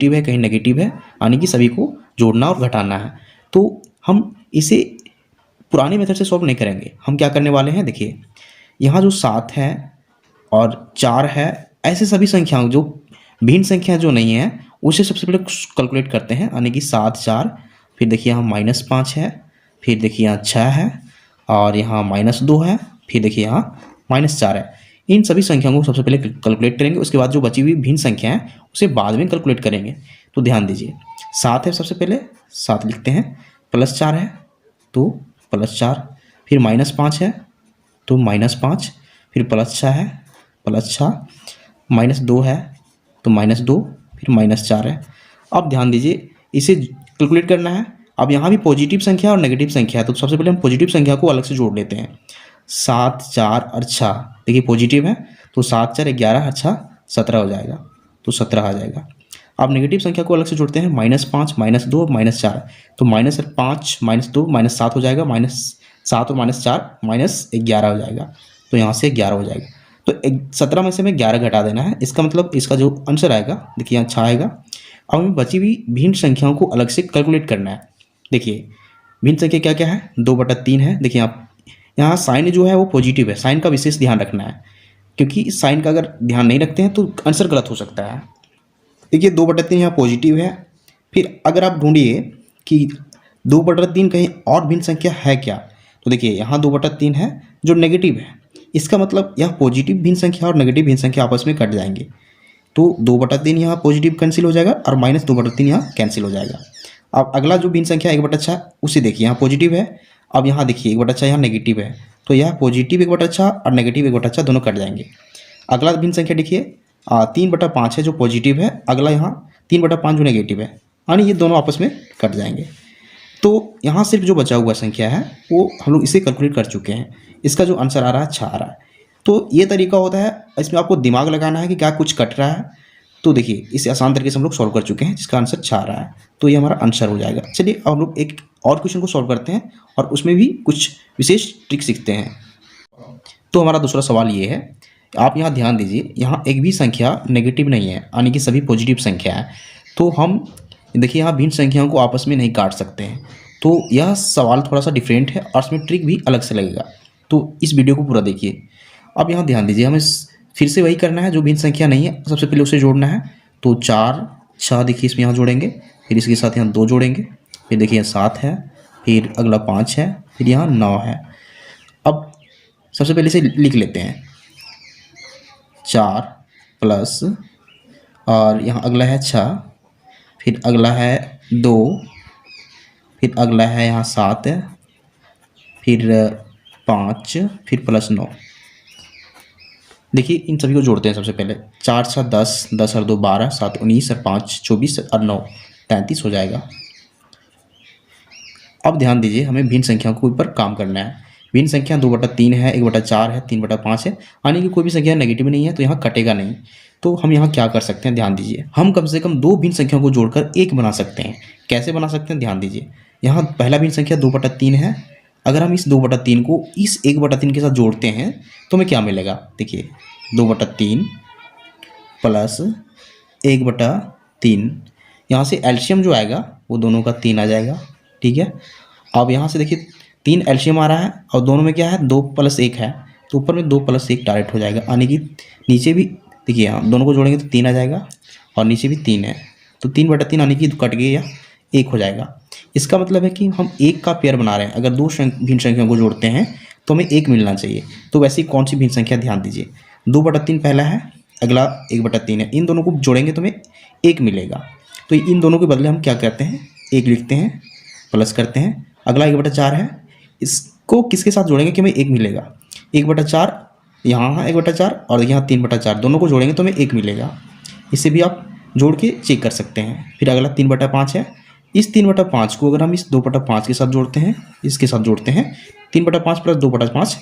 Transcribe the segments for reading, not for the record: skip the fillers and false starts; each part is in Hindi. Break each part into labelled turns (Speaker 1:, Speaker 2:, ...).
Speaker 1: पॉजिटिव है कहीं नेगेटिव है, यानी कि सभी को जोड़ना और घटाना है। तो हम इसे पुराने मेथड से सॉल्व नहीं करेंगे, हम क्या करने वाले हैं, देखिए यहाँ जो 7 है और 4 है, ऐसे सभी संख्याओं जो भिन्न संख्या जो नहीं है उसे सबसे पहले कैलकुलेट करते हैं, यानी कि 7 4, फिर देखिए यहाँ -5 है, फिर देखिए यहाँ 6 है और यहाँ -2 है, फिर देखिए यहाँ -4 है। इन सभी संख्याओं को सबसे पहले कैलकुलेट करेंगे, उसके बाद जो बची हुई भिन्न संख्या है उसे बाद में कैलकुलेट करेंगे। तो ध्यान दीजिए 7 है, सबसे पहले 7 लिखते हैं, +4 है तो +4, फिर -5 है तो -5, फिर +6 है +6, -2 है तो -2, फिर -4 है। अब ध्यान दीजिए इसे कैलकुलेट करना है। अब यहाँ भी पॉजिटिव संख्या और नेगेटिव संख्या है, तो सबसे पहले हम पॉजिटिव संख्या को अलग से जोड़ लेते हैं। 7 4 और 6 देखिए पॉजिटिव है, तो 7 4 11 अच्छा 17 हो जाएगा, तो 17 आ जाएगा। अब नेगेटिव संख्या को अलग से जोड़ते हैं, -5 -2 -4, तो -5 -2 -7 हो जाएगा, -7 और -4 -11 हो जाएगा, तो यहाँ से 11 हो जाएगा। तो 17 में से हमें 11 घटा देना है, इसका मतलब इसका जो आंसर आएगा देखिए यहाँ 6 आएगा। अब हमें बची हुई भिन्न संख्याओं को अलग से कैलकुलेट करना है। देखिए भिन्न संख्या क्या क्या है, 2/3 है। देखिए आप यहाँ साइन जो है वो पॉजिटिव है, साइन का विशेष ध्यान रखना है, क्योंकि साइन का अगर ध्यान नहीं रखते हैं तो आंसर गलत हो सकता है। देखिए 2/3 यहाँ पॉजिटिव है। फिर अगर आप ढूंढिए कि 2/3 कहीं और भिन्न संख्या है क्या, तो देखिए यहाँ 2/3 है जो नेगेटिव है, इसका मतलब यह पॉजिटिव भिन्न संख्या और नेगेटिव भिन्न संख्या आपस में कट जाएंगे, तो 2/3 यहाँ पॉजिटिव कैंसिल हो जाएगा और -2/3 यहाँ कैंसिल हो जाएगा। अब अगला जो भिन्न संख्या 1/6 उसे देखिए, यहाँ पॉजिटिव है। अब यहाँ देखिए 1/6 यहाँ नेगेटिव है, तो यह पॉजिटिव 1/6 और नेगेटिव 1/6 दोनों कट जाएंगे। अगला भिन्न संख्या देखिए 3/5 है जो पॉजिटिव है, अगला यहाँ 3/5 जो नेगेटिव है, यानी ये दोनों आपस में कट जाएंगे। तो यहाँ सिर्फ जो बचा हुआ संख्या है वो हम लोग इसे कैलकुलेट कर चुके हैं, इसका जो आंसर आ रहा है 6 आ रहा है। तो ये तरीका होता है, इसमें आपको दिमाग लगाना है कि क्या कुछ कट रहा है। तो देखिए इसे आसान तरीके से हम लोग सॉल्व कर चुके हैं, जिसका आंसर 6 आ रहा है, तो ये हमारा आंसर हो जाएगा। चलिए अब हम लोग एक और क्वेश्चन को सॉल्व करते हैं और उसमें भी कुछ विशेष ट्रिक सीखते हैं। तो हमारा दूसरा सवाल ये है, आप यहाँ ध्यान दीजिए, यहाँ एक भी संख्या नेगेटिव नहीं है, यानी कि सभी पॉजिटिव संख्या है। तो हम देखिए यहाँ भिन्न संख्याओं को आपस में नहीं काट सकते हैं, तो यह सवाल थोड़ा सा डिफरेंट है और इसमें ट्रिक भी अलग से लगेगा, तो इस वीडियो को पूरा देखिए। अब यहाँ ध्यान दीजिए, हमें फिर से वही करना है, जो भिन्न संख्या नहीं है सबसे पहले उसे जोड़ना है। तो 4 6 देखिए इसमें यहाँ जोड़ेंगे, फिर इसके साथ यहाँ 2 जोड़ेंगे, फिर देखिए 7 है, फिर अगला 5 है, फिर यहाँ 9 है। अब सबसे पहले इसे लिख लेते हैं, 4 प्लस और यहाँ अगला है 6, फिर अगला है 2, फिर अगला है यहाँ 7, फिर 5, फिर +9। देखिए इन सभी को जोड़ते हैं। सबसे पहले 4 7 10, 10 और 2 12, 7 19 और 5 24 और 9 33 हो जाएगा। अब ध्यान दीजिए, हमें भिन्न संख्याओं के ऊपर काम करना है। भिन्न संख्या 2/3 है, 1/4 है, 3/5 है, यानी कि कोई भी संख्या नेगेटिव नहीं है, तो यहाँ कटेगा नहीं। तो हम यहाँ क्या कर सकते हैं, ध्यान दीजिए, हम कम से कम 2 भिन्न संख्याओं को जोड़कर एक बना सकते हैं। कैसे बना सकते हैं, ध्यान दीजिए, यहाँ पहला भिन्न संख्या 2/3 है। अगर हम इस 2/3 को इस 1/3 के साथ जोड़ते हैं तो हमें क्या मिलेगा, देखिए 2/3 प्लस 1/3, यहाँ से एलसीएम जो आएगा वो दोनों का 3 आ जाएगा, ठीक है। अब यहाँ से देखिए 3 एलसीएम आ रहा है और दोनों में क्या है, 2 + 1 है, तो ऊपर में 2 + 1 डायरेक्ट हो जाएगा, यानी कि नीचे भी देखिए यहाँ दोनों को जोड़ेंगे तो 3 आ जाएगा और नीचे भी 3 है, तो 3/3 यानी कि कट गए या 1 हो जाएगा। इसका मतलब है कि हम 1 का पेयर बना रहे हैं। अगर 2 भिन्न संख्याओं को जोड़ते हैं तो हमें 1 मिलना चाहिए। तो वैसी कौन सी भिन्न संख्या, ध्यान दीजिए, 2/3 पहला है, अगला 1/3 है, इन दोनों को जोड़ेंगे तो हमें 1 मिलेगा। तो इन दोनों के बदले हम क्या करते हैं, 1 लिखते हैं, प्लस करते हैं। अगला 1/4 है, इसको किसके साथ जोड़ेंगे कि हमें 1 मिलेगा, 1/4 यहाँ 1/4 और यहाँ 3/4, दोनों को जोड़ेंगे तो हमें 1 मिलेगा। इसे भी आप जोड़ के चेक कर सकते हैं। फिर अगला 3/5 है, इस 3/5 को अगर हम इस 2/5 के साथ जोड़ते हैं, इसके साथ जोड़ते हैं, 3/5 प्लस 2/5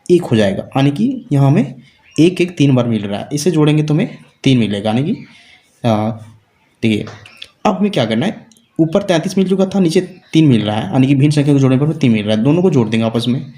Speaker 1: 1 हो जाएगा, यानी कि यहाँ हमें 1 1 3 बार मिल रहा है। इसे जोड़ेंगे तो हमें 3 मिलेगा, यानी कि देखिए अब हमें क्या करना है, ऊपर 33 मिल चुका था, नीचे 3 मिल रहा है, यानी कि भिन्न संख्या को जोड़ने पर 3 मिल रहा है। दोनों को जोड़ देंगे आपस में,